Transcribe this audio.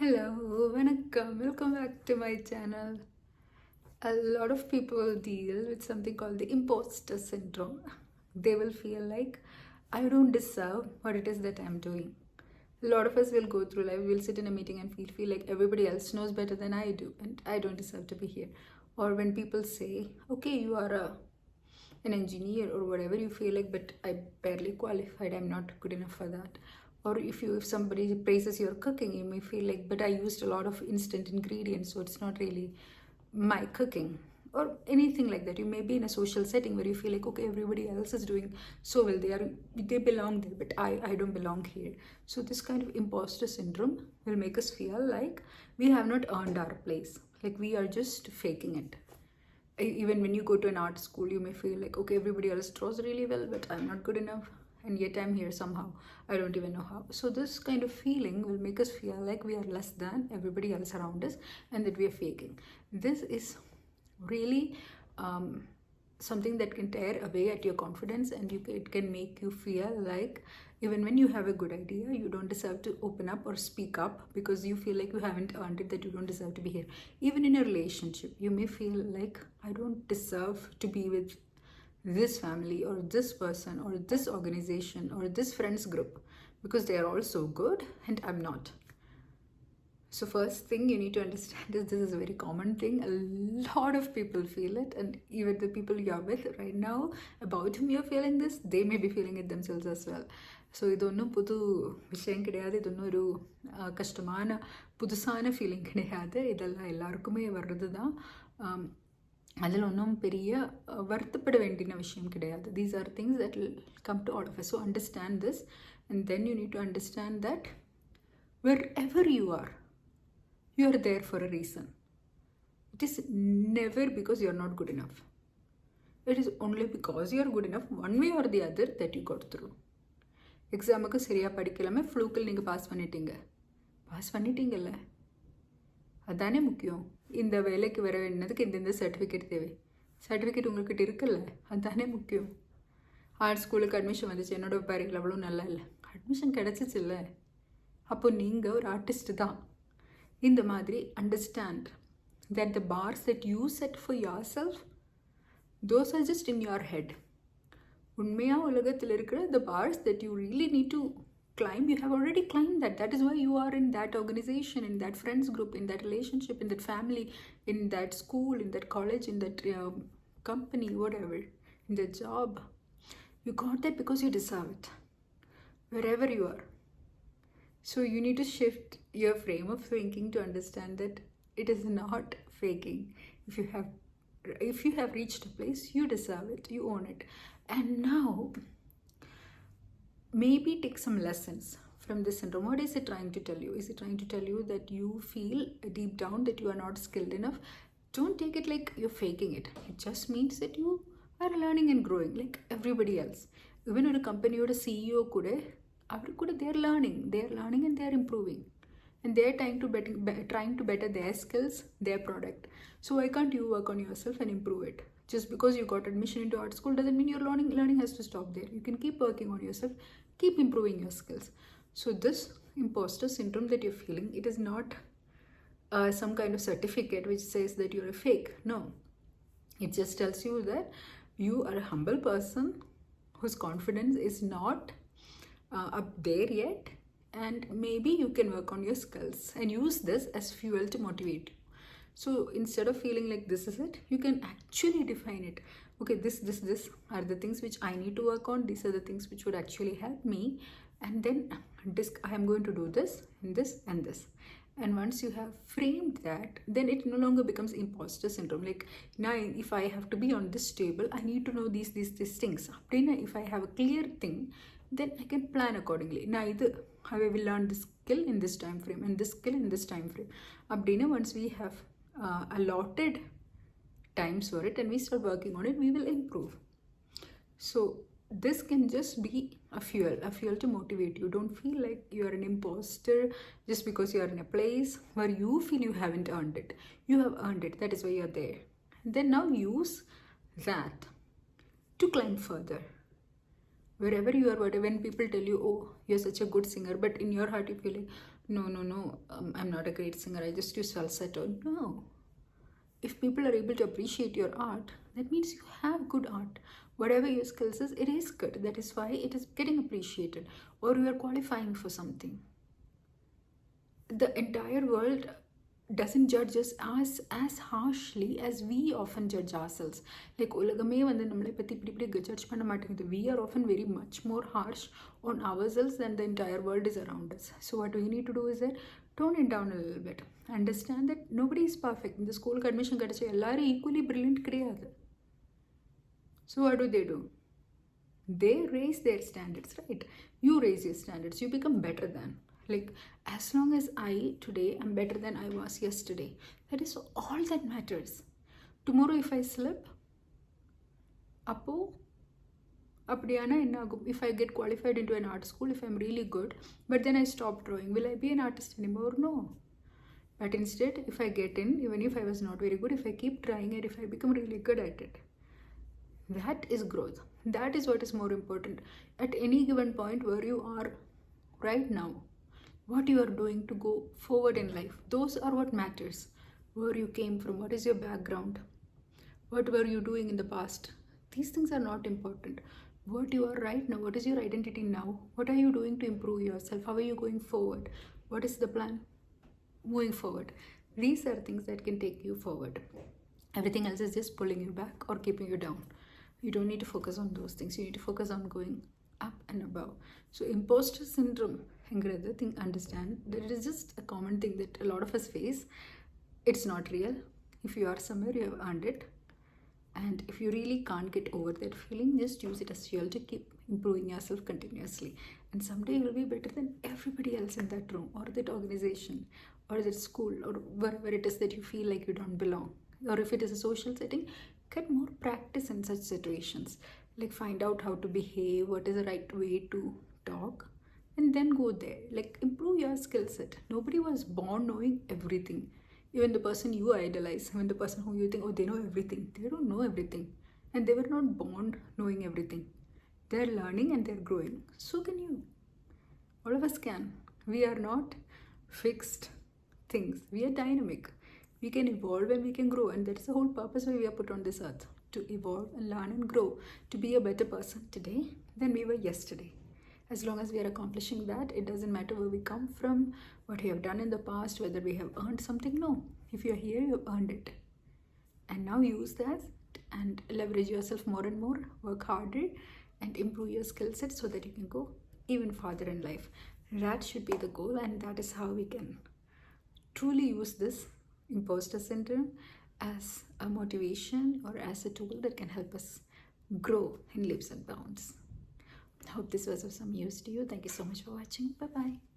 Hello, vanakkam, welcome back to my channel. A lot of people deal with something called the imposter syndrome. They will feel like I don't deserve what it is that I'm doing. A lot of us will go through life, we'll sit in a meeting and feel like everybody else knows better than I do and I don't deserve to be here. Or when people say, okay, you are an engineer or whatever, you feel like, but I barely qualified, I'm not good enough for that. Or if somebody praises your cooking, you may feel like, but I used a lot of instant ingredients, so it's not really my cooking. Or anything like that. You may be in a social setting where you feel like, okay, everybody else is doing so well, they belong there, but I don't belong here. So this kind of imposter syndrome will make us feel like we have not earned our place, like we are just faking it. Even when you go to an art school, you may feel like, okay, everybody else draws really well, but I'm not good enough, and yet I'm here somehow. I don't even know how. So this kind of feeling will make us feel like we are less than everybody else around us and that we are faking. This is really something that can tear away at your confidence, and it can make you feel like even when you have a good idea, you don't deserve to open up or speak up because you feel like you haven't earned it, that you don't deserve to be here. Even in a relationship, you may feel like I don't deserve to be with this family or this person or this organization or this friends group because they are all so good and I'm not. So first thing you need to understand is this is a very common thing. A lot of people feel it, and even the people you're with right now, about whom you're feeling this, they may be feeling it themselves as well. So இது ஒன்றும் புது விஷயம் கிடையாது, இது ஒன்றும் ஒரு கஷ்டமான புதுசான ஃபீலிங் கிடையாது. இதெல்லாம் எல்லாருக்குமே வர்றது தான். அதில் ஒன்றும் பெரிய வருத்தப்பட வேண்டிய விஷயம் கிடையாது. These are things that will come to all of us. So understand this, and then you need to understand that wherever you are there for a reason. It is never because you are not good enough. It is only because you are good enough one way or the other that you got through. எக்ஸாமுக்கு சரியாக படிக்கலாமே, ஃப்ளூக்கில் நீங்கள் pass பண்ணிட்டீங்கல்ல, அதுதானே முக்கியம். இந்த வேலைக்கு வர வேண்டியதுக்கு இந்த certificate தேவை, சர்டிஃபிகேட் உங்கள்கிட்ட இருக்குல்ல, அதுதானே முக்கியம். ஆர்ட் ஸ்கூலுக்கு அட்மிஷன் வந்துச்சு, என்னோட பேரில் அவ்வளோ நல்லா இல்லை, அட்மிஷன் கிடச்சிச்சு இல்லை, அப்போ நீங்கள் ஒரு ஆர்டிஸ்ட் தான். இந்த மாதிரி understand that the bars that you set for yourself, those are just in your head. உண்மையாக உலகத்தில் இருக்கிற the bars that you really need to climb, you have already climbed that. That is why you are in that organization, in that friends group, in that relationship, in that family, in that school, in that college, in that company, whatever, in the job. You got that because you deserve it, wherever you are. So you need to shift your frame of thinking to understand that it is not faking. If you have reached a place, you deserve it, you own it. And now maybe take some lessons from this syndrome. What is it trying to tell you? Is it trying to tell you that you feel deep down that you are not skilled enough? Don't take it like you're faking it. It just means that you are learning and growing like everybody else. Even a company or a CEO could they are learning and they are improving, and they are trying to better their skills, their product. So why can't you work on yourself and improve it? Just because you got admission into art school doesn't mean your learning has to stop there. You can keep working on yourself, keep improving your skills. So this imposter syndrome that you're feeling, it is not some kind of certificate which says that you're a fake. No, it just tells you that you are a humble person whose confidence is not up there yet, and maybe you can work on your skills and use this as fuel to motivate you. So instead of feeling like this is it, you can actually define it. Okay, this are the things which I need to work on, these are the things which would actually help me, and then I am going to do this and this and this. And once you have framed that, then it no longer becomes imposter syndrome. Like, now if I have to be on this table, I need to know these things. If I have a clear thing, then I can plan accordingly. Now I will learn this skill in this time frame and this skill in this time frame. Once we have allotted times for it and we start working on it, we will improve. So this can just be a fuel to motivate you. Don't feel like you are an imposter just because you are in a place where you feel you haven't earned it. You have earned it. That is why you are there. And then now use that to climb further. Wherever you are, when people tell you, oh, you're such a good singer, but in your heart you feel like, no, I'm not a great singer, I just use falsetto. No. If people are able to appreciate your art, that means you have good art. Whatever your skills is, it is good. That is why it is getting appreciated, or you are qualifying for something. The entire world doesn't judge us as harshly as we often judge ourselves. Like உலகமே வந்து நம்மளை பற்றி இப்படி judge பண்ண மாட்டேங்குது. We are often very much more harsh on ourselves than the entire world is around us. So what we need to do is that tone it down a little bit. Understand that nobody is perfect. இந்த ஸ்கூலுக்கு admission கிடைச்ச எல்லாரும் equally brilliant கிடையாது. So what do? They raise their standards, right? You raise your standards, you become better than. Like, as long as I today am better than I was yesterday, that is all that matters. Tomorrow if I slip, appo அப்படியான என்ன ஆகும்? If I get qualified into an art school, if I'm really good, but then I stop drawing, will I be an artist anymore? No. But instead, if I get in, even if I was not very good, if I keep trying and if I become really good at it, that is growth. That is what is more important. At any given point where you are right now, what you are doing to go forward in life, those are what matters. Where you came from, what is your background, what were you doing in the past, these things are not important. What you are right now, what is your identity now, what are you doing to improve yourself, how are you going forward, what is the plan moving forward? These are things that can take you forward. Everything else is just pulling you back or keeping you down. You don't need to focus on those things. You need to focus on going up and above. So imposter syndrome, understand that it is just a common thing that a lot of us face. It's not real. If you are somewhere, you have earned it. And if you really can't get over that feeling, just use it as fuel to keep improving yourself continuously. And someday you will be better than everybody else in that room or that organization or that school or wherever it is that you feel like you don't belong. Or if it is a social setting, get more practice in such situations. Like find out how to behave, what is the right way to talk, and then go there. Like improve your skill set. Nobody was born knowing everything. Even the person you idolize, even the person who you think, oh, they know everything, they don't know everything. And they were not born knowing everything. They're learning and they're growing. So can you. All of us can. We are not fixed things. We are dynamic. We can evolve and we can grow, and that's the whole purpose why we are put on this earth, to evolve and learn and grow, to be a better person today than we were yesterday. As long as we are accomplishing that, it doesn't matter where we come from, what we have done in the past, whether we have earned something. No, if you're here, you have earned it, and now use that and leverage yourself more and more, work harder and improve your skill set so that you can go even farther in life. That should be the goal, and that is how we can truly use this imposter syndrome as a motivation or as a tool that can help us grow in leaps and bounds. I hope this was of some use to you. Thank you so much for watching. Bye bye.